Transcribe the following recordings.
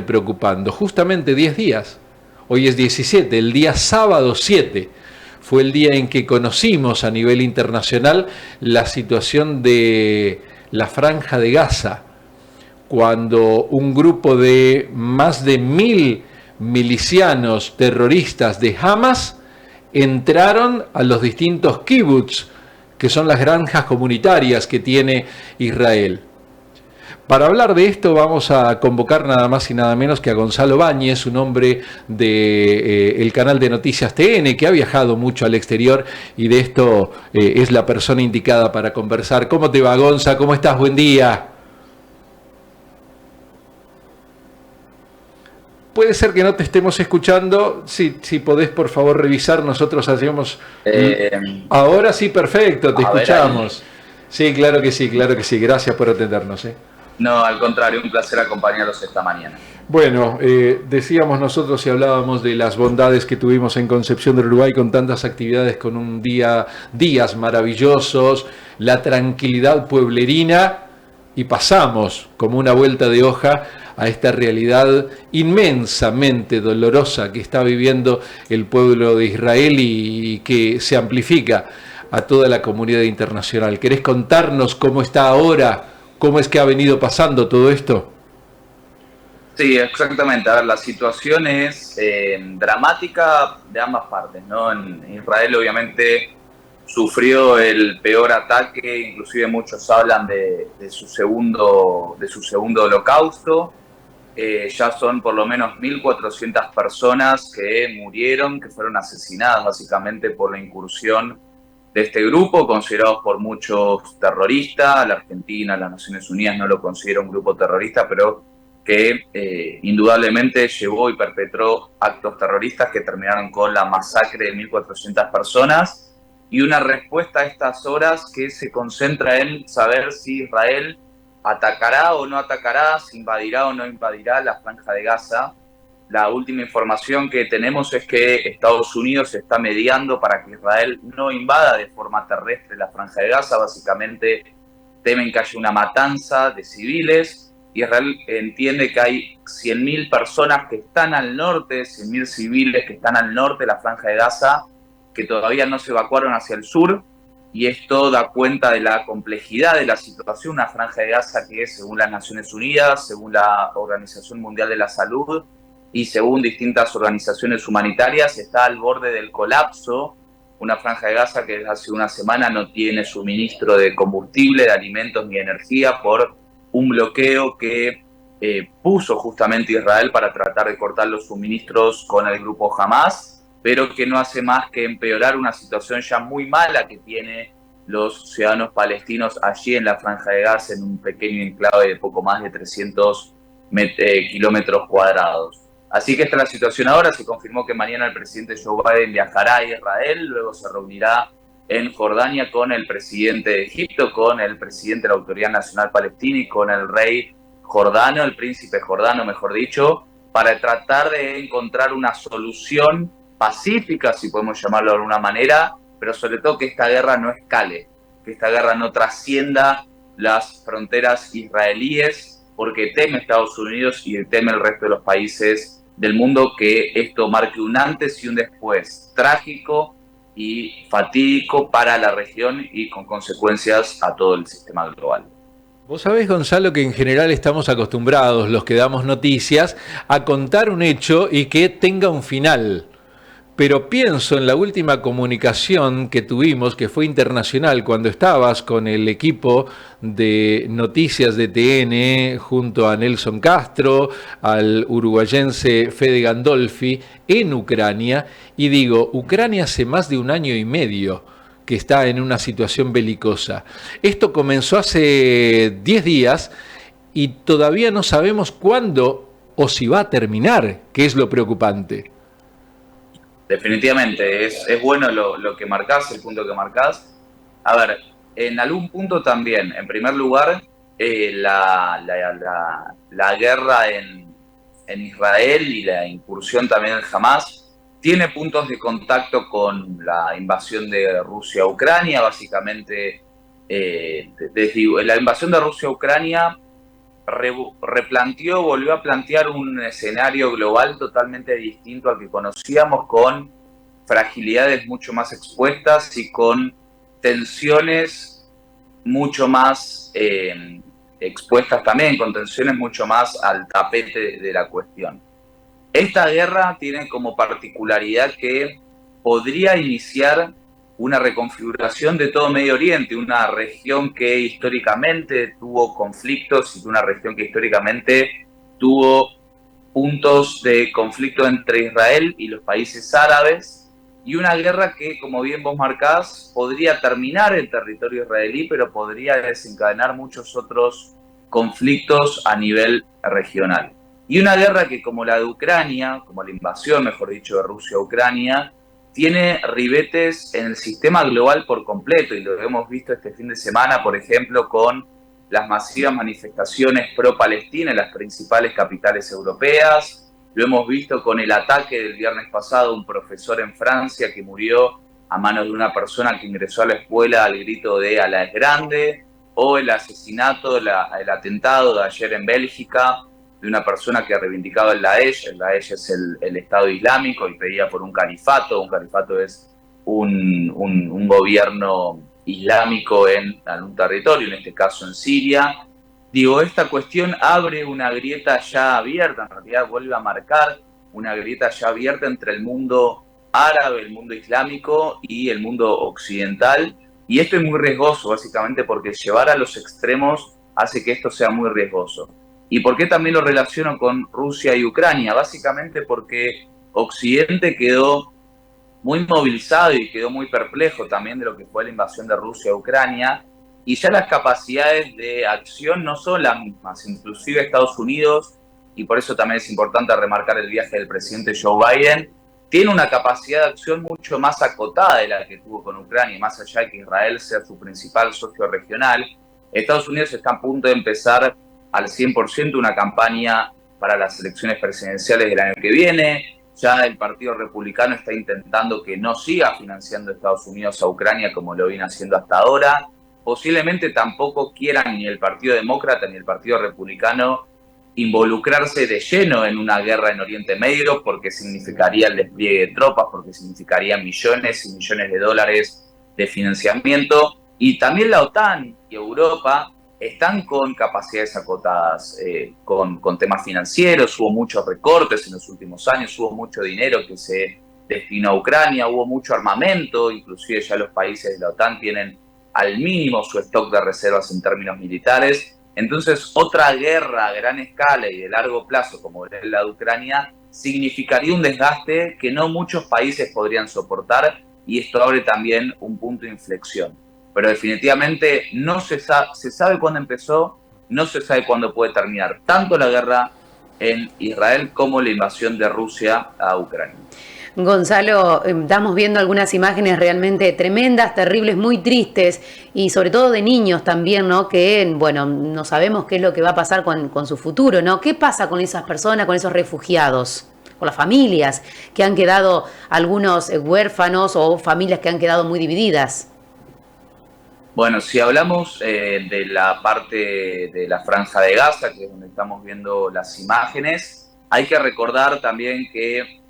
preocupando. Justamente 10 días. Hoy es 17, el día sábado 7 fue el día en que conocimos a nivel internacional la situación de la Franja de Gaza, cuando un grupo de más de 1000 milicianos terroristas de Hamas entraron a los distintos kibbutz, que son las granjas comunitarias que tiene Israel. Para hablar de esto vamos a convocar nada más y nada menos que a Gonzalo Báñez, un hombre del canal de Noticias TN, que ha viajado mucho al exterior y de esto es la persona indicada para conversar. ¿Cómo te va, Gonza? ¿Cómo estás? Buen día. Puede ser que no te estemos escuchando. Si podés, por favor, revisar. Nosotros hacemos... Ahora sí, perfecto, te escuchamos. Sí, claro que sí, claro que sí. Gracias por atendernos. No, al contrario, un placer acompañarlos esta mañana. Bueno, decíamos nosotros y hablábamos de las bondades que tuvimos en Concepción del Uruguay con tantas actividades, con un días maravillosos, la tranquilidad pueblerina, y pasamos como una vuelta de hoja a esta realidad inmensamente dolorosa que está viviendo el pueblo de Israel y que se amplifica a toda la comunidad internacional. ¿Querés contarnos cómo está ahora? ¿Cómo es que ha venido pasando todo esto? Sí, exactamente. A ver, la situación es dramática de ambas partes, ¿no? En Israel, obviamente, sufrió el peor ataque, inclusive muchos hablan de su segundo holocausto. Ya son por lo menos 1.400 personas que murieron, que fueron asesinadas básicamente por la incursión de este grupo, considerados por muchos terroristas. La Argentina, las Naciones Unidas no lo considera un grupo terrorista, pero que indudablemente llevó y perpetró actos terroristas que terminaron con la masacre de 1.400 personas y una respuesta a estas horas que se concentra en saber si Israel atacará o no atacará, si invadirá o no invadirá la Franja de Gaza. La última información que tenemos es que Estados Unidos está mediando para que Israel no invada de forma terrestre la Franja de Gaza. Básicamente temen que haya una matanza de civiles. Israel entiende que hay 100.000 personas que están al norte, 100.000 civiles que están al norte de la Franja de Gaza, que todavía no se evacuaron hacia el sur, y esto da cuenta de la complejidad de la situación. Una Franja de Gaza que, según las Naciones Unidas, según la Organización Mundial de la Salud, y según distintas organizaciones humanitarias, está al borde del colapso. Una Franja de Gaza que desde hace una semana no tiene suministro de combustible, de alimentos ni energía por un bloqueo que puso justamente Israel para tratar de cortar los suministros con el grupo Hamas, pero que no hace más que empeorar una situación ya muy mala que tienen los ciudadanos palestinos allí en la Franja de Gaza, en un pequeño enclave de poco más de 300 kilómetros cuadrados. Así que esta es la situación ahora. Se confirmó que mañana el presidente Joe Biden viajará a Israel, luego se reunirá en Jordania con el presidente de Egipto, con el presidente de la Autoridad Nacional Palestina y con el rey jordano, el príncipe jordano, mejor dicho, para tratar de encontrar una solución pacífica, si podemos llamarlo de alguna manera, pero sobre todo que esta guerra no escale, que esta guerra no trascienda las fronteras israelíes, porque teme Estados Unidos y teme el resto de los países del mundo que esto marque un antes y un después trágico y fatídico para la región y con consecuencias a todo el sistema global. Vos sabés, Gonzalo, que en general estamos acostumbrados, los que damos noticias, a contar un hecho y que tenga un final. Pero pienso en la última comunicación que tuvimos, que fue internacional, cuando estabas con el equipo de noticias de TN junto a Nelson Castro, al uruguayense Fede Gandolfi, en Ucrania. Y digo, Ucrania hace más de 1 año y medio que está en una situación belicosa. Esto comenzó hace 10 días y todavía no sabemos cuándo o si va a terminar, que es lo preocupante. Definitivamente, es bueno lo que marcás, el punto que marcás. A ver, en algún punto también, en primer lugar, la guerra en Israel y la incursión también en Hamas tiene puntos de contacto con la invasión de Rusia a Ucrania. Básicamente, desde la invasión de Rusia a Ucrania volvió a plantear un escenario global totalmente distinto al que conocíamos, con fragilidades mucho más expuestas y con tensiones mucho más expuestas también, con tensiones mucho más al tapete de la cuestión. Esta guerra tiene como particularidad que podría iniciar una reconfiguración de todo Medio Oriente, una región que históricamente tuvo conflictos y una región que históricamente tuvo puntos de conflicto entre Israel y los países árabes, y una guerra que, como bien vos marcás, podría terminar en territorio israelí, pero podría desencadenar muchos otros conflictos a nivel regional. Y una guerra que, como la de Ucrania, como la invasión, mejor dicho, de Rusia a Ucrania, tiene ribetes en el sistema global por completo, y lo hemos visto este fin de semana, por ejemplo, con las masivas manifestaciones pro-Palestina en las principales capitales europeas. Lo hemos visto con el ataque del viernes pasado a un profesor en Francia que murió a manos de una persona que ingresó a la escuela al grito de "Alá es grande", o el asesinato, el atentado de ayer en Bélgica de una persona que reivindicaba el Daesh. El Daesh es el Estado Islámico y pedía por un califato. Un califato es un gobierno islámico en algún territorio, en este caso en Siria. Digo, esta cuestión abre una grieta ya abierta, en realidad vuelve a marcar una grieta ya abierta entre el mundo árabe, el mundo islámico y el mundo occidental. Y esto es muy riesgoso, básicamente porque llevar a los extremos hace que esto sea muy riesgoso. ¿Y por qué también lo relaciono con Rusia y Ucrania? Básicamente porque Occidente quedó muy movilizado y quedó muy perplejo también de lo que fue la invasión de Rusia a Ucrania, y ya las capacidades de acción no son las mismas. Inclusive Estados Unidos, y por eso también es importante remarcar el viaje del presidente Joe Biden, tiene una capacidad de acción mucho más acotada de la que tuvo con Ucrania, más allá de que Israel sea su principal socio regional. Estados Unidos está a punto de empezar al 100% una campaña para las elecciones presidenciales del año que viene. Ya el Partido Republicano está intentando que no siga financiando Estados Unidos a Ucrania como lo viene haciendo hasta ahora. Posiblemente tampoco quieran ni el Partido Demócrata ni el Partido Republicano involucrarse de lleno en una guerra en Oriente Medio, porque significaría el despliegue de tropas, porque significaría millones y millones de dólares de financiamiento. Y también la OTAN y Europa están con capacidades acotadas, con temas financieros. Hubo muchos recortes en los últimos años, hubo mucho dinero que se destinó a Ucrania, hubo mucho armamento, inclusive ya los países de la OTAN tienen al mínimo su stock de reservas en términos militares. Entonces, otra guerra a gran escala y de largo plazo, como es la de Ucrania, significaría un desgaste que no muchos países podrían soportar, y esto abre también un punto de inflexión. Pero definitivamente no se sabe cuándo empezó, no se sabe cuándo puede terminar, tanto la guerra en Israel como la invasión de Rusia a Ucrania. Gonzalo, estamos viendo algunas imágenes realmente tremendas, terribles, muy tristes, y sobre todo de niños también, ¿no? Que, bueno, no sabemos qué es lo que va a pasar con su futuro, ¿no? ¿Qué pasa con esas personas, con esos refugiados, con las familias que han quedado, algunos huérfanos, o familias que han quedado muy divididas? Bueno, si hablamos de la parte de la Franja de Gaza, que es donde estamos viendo las imágenes, hay que recordar también que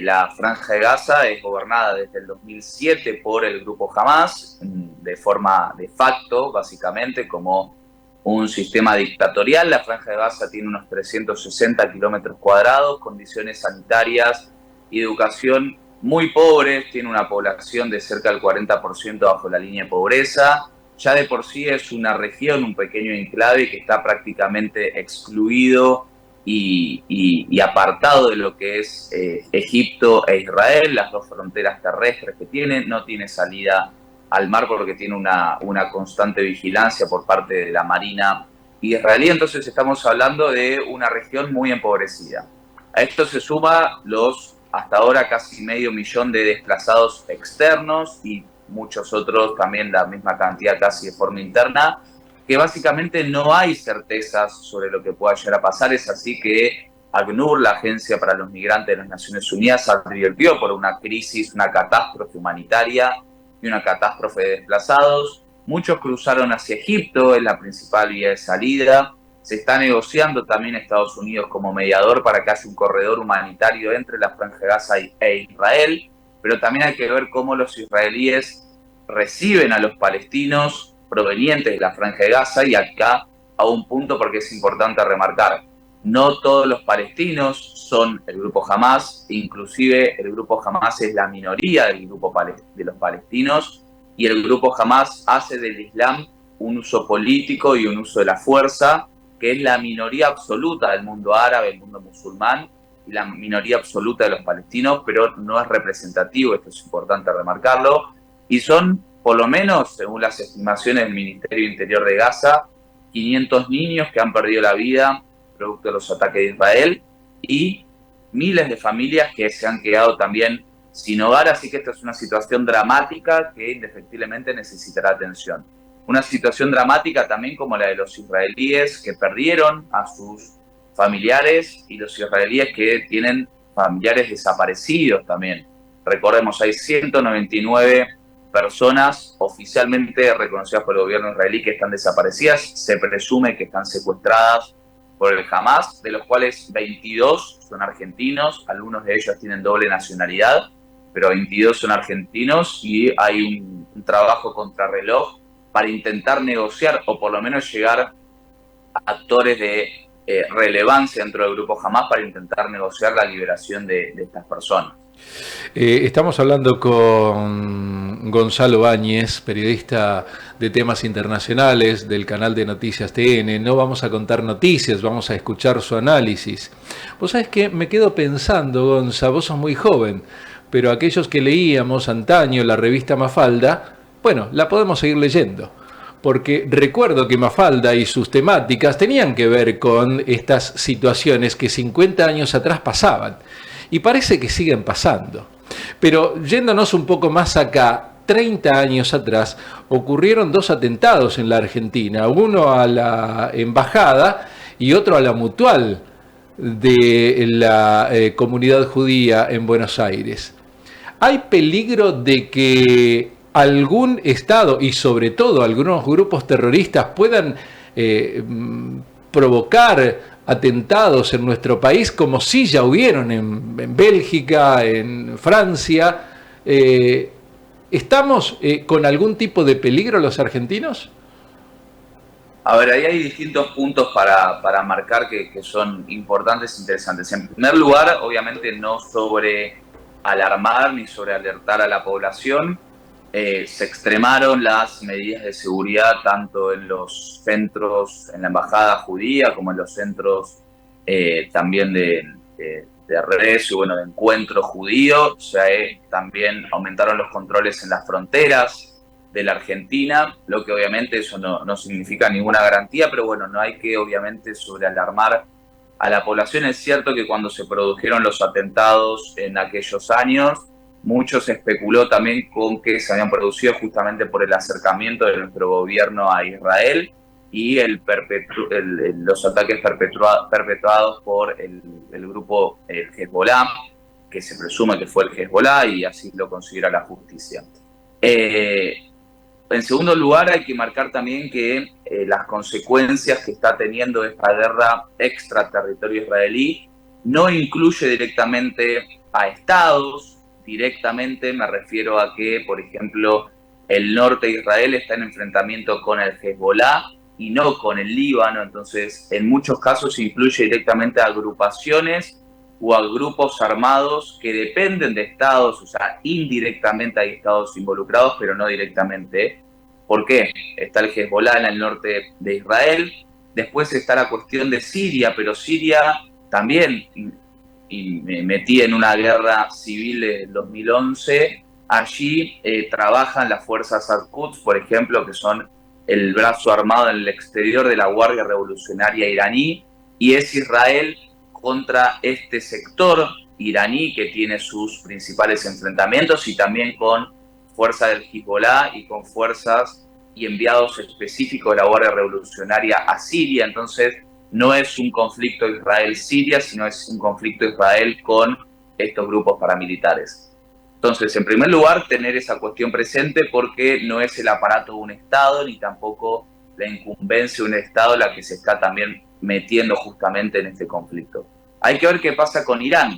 la Franja de Gaza es gobernada desde el 2007 por el grupo Hamas, de forma de facto, básicamente, como un sistema dictatorial. La Franja de Gaza tiene unos 360 kilómetros cuadrados, condiciones sanitarias y educación muy pobres, tiene una población de cerca del 40% bajo la línea de pobreza. Ya de por sí es una región, un pequeño enclave que está prácticamente excluido y apartado de lo que es Egipto e Israel, las dos fronteras terrestres que tiene. No tiene salida al mar porque tiene una constante vigilancia por parte de la Marina israelí. Entonces estamos hablando de una región muy empobrecida. A esto se suma los hasta ahora casi 500.000 de desplazados externos y muchos otros también, la misma cantidad casi de forma interna, que básicamente no hay certezas sobre lo que pueda llegar a pasar. Es así que ACNUR, la Agencia para los Migrantes de las Naciones Unidas, advirtió por una crisis, una catástrofe humanitaria y una catástrofe de desplazados. Muchos cruzaron hacia Egipto, es la principal vía de salida. Se está negociando también Estados Unidos como mediador para que haya un corredor humanitario entre la Franja de Gaza e Israel, pero también hay que ver cómo los israelíes reciben a los palestinos provenientes de la Franja de Gaza, y acá a un punto porque es importante remarcar, no todos los palestinos son el grupo Hamás, inclusive el grupo Hamás es la minoría del grupo de los palestinos, y el grupo Hamás hace del Islam un uso político y un uso de la fuerza, que es la minoría absoluta del mundo árabe, el mundo musulmán, y la minoría absoluta de los palestinos, pero no es representativo, esto es importante remarcarlo, y son, por lo menos, según las estimaciones del Ministerio Interior de Gaza, 500 niños que han perdido la vida producto de los ataques de Israel, y miles de familias que se han quedado también sin hogar, así que esta es una situación dramática que indefectiblemente necesitará atención. Una situación dramática también como la de los israelíes que perdieron a sus familiares y los israelíes que tienen familiares desaparecidos también. Recordemos, hay 199 personas oficialmente reconocidas por el gobierno israelí que están desaparecidas. Se presume que están secuestradas por el Hamás, de los cuales 22 son argentinos, algunos de ellos tienen doble nacionalidad, pero 22 son argentinos, y hay un trabajo contrarreloj para intentar negociar o por lo menos llegar a actores de relevancia dentro del grupo Hamás para intentar negociar la liberación de estas personas. Estamos hablando con Gonzalo Báñez, periodista de temas internacionales del canal de Noticias TN. No vamos a contar noticias, vamos a escuchar su análisis. Vos sabés que me quedo pensando, Gonza, vos sos muy joven, pero aquellos que leíamos antaño la revista Mafalda, bueno, la podemos seguir leyendo, porque recuerdo que Mafalda y sus temáticas tenían que ver con estas situaciones que 50 años atrás pasaban, y parece que siguen pasando. Pero yéndonos un poco más acá, 30 años atrás ocurrieron 2 atentados en la Argentina, uno a la embajada y otro a la mutual de la comunidad judía en Buenos Aires. ¿Hay peligro de que algún Estado y sobre todo algunos grupos terroristas puedan provocar atentados en nuestro país, como sí ya hubieron en Bélgica, en Francia? ¿Estamos con algún tipo de peligro los argentinos? A ver, ahí hay distintos puntos para marcar que son importantes e interesantes. En primer lugar, obviamente no sobre alarmar ni sobre alertar a la población. Se extremaron las medidas de seguridad tanto en los centros, en la embajada judía, como en los centros también de redes y de encuentro judío. O sea, también aumentaron los controles en las fronteras de la Argentina, lo que obviamente eso no significa ninguna garantía, pero no hay que obviamente sobrealarmar a la población. Es cierto que cuando se produjeron los atentados en aquellos años, mucho se especuló también con que se habían producido justamente por el acercamiento de nuestro gobierno a Israel y los ataques perpetuados por el grupo Hezbollah, que se presume que fue el Hezbollah, y así lo considera la justicia. En segundo lugar, hay que marcar también que las consecuencias que está teniendo esta guerra extraterritorio israelí no incluye directamente a estados. Directamente me refiero a que, por ejemplo, el norte de Israel está en enfrentamiento con el Hezbollah y no con el Líbano. Entonces, en muchos casos incluye directamente a agrupaciones o a grupos armados que dependen de estados, o sea, indirectamente hay estados involucrados, pero no directamente. ¿Por qué? Está el Hezbollah en el norte de Israel, después está la cuestión de Siria, pero Siria también, y me metí en una guerra civil del 2011, allí trabajan las fuerzas Al-Quds, por ejemplo, que son el brazo armado en el exterior de la Guardia Revolucionaria iraní, y es Israel contra este sector iraní que tiene sus principales enfrentamientos, y también con fuerzas del Hezbollah y con fuerzas y enviados específicos de la Guardia Revolucionaria a Siria. Entonces no es un conflicto Israel-Siria, sino es un conflicto Israel con estos grupos paramilitares. Entonces, en primer lugar, tener esa cuestión presente, porque no es el aparato de un Estado ni tampoco la incumbencia de un Estado la que se está también metiendo justamente en este conflicto. Hay que ver qué pasa con Irán.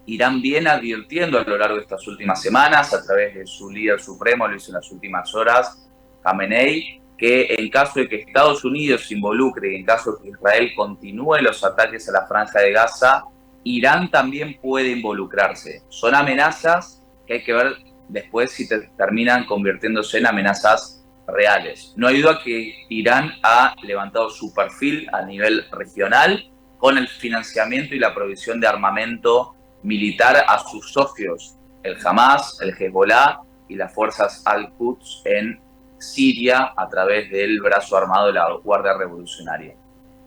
Irán viene advirtiendo a lo largo de estas últimas semanas, a través de su líder supremo, lo hizo en las últimas horas, Khamenei, que en caso de que Estados Unidos se involucre y en caso de que Israel continúe los ataques a la Franja de Gaza, Irán también puede involucrarse. Son amenazas que hay que ver después si terminan convirtiéndose en amenazas reales. No hay duda que Irán ha levantado su perfil a nivel regional con el financiamiento y la provisión de armamento militar a sus socios, el Hamas, el Hezbollah y las fuerzas Al-Quds en Siria a través del brazo armado de la Guardia Revolucionaria.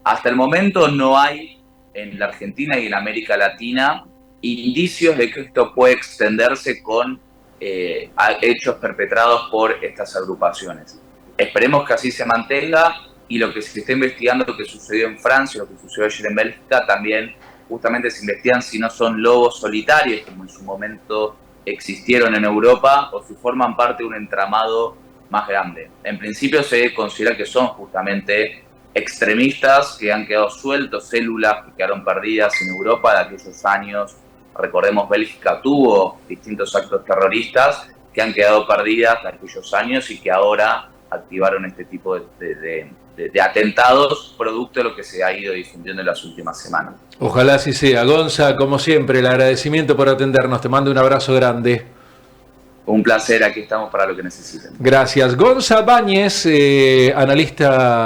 Hasta el momento no hay en la Argentina y en América Latina indicios de que esto puede extenderse con hechos perpetrados por estas agrupaciones. Esperemos que así se mantenga, y lo que se está investigando, lo que sucedió en Francia, lo que sucedió ayer en Bélgica, también justamente se investigan si no son lobos solitarios, como en su momento existieron en Europa, o si forman parte de un entramado más grande. En principio se considera que son justamente extremistas que han quedado sueltos, células que quedaron perdidas en Europa de aquellos años. Recordemos, Bélgica tuvo distintos actos terroristas que han quedado perdidas de aquellos años y que ahora activaron este tipo de atentados, producto de lo que se ha ido difundiendo en las últimas semanas. Ojalá así sea. Gonza, como siempre, el agradecimiento por atendernos. Te mando un abrazo grande. Un placer, aquí estamos para lo que necesiten. Gracias. Gonza Báñez, analista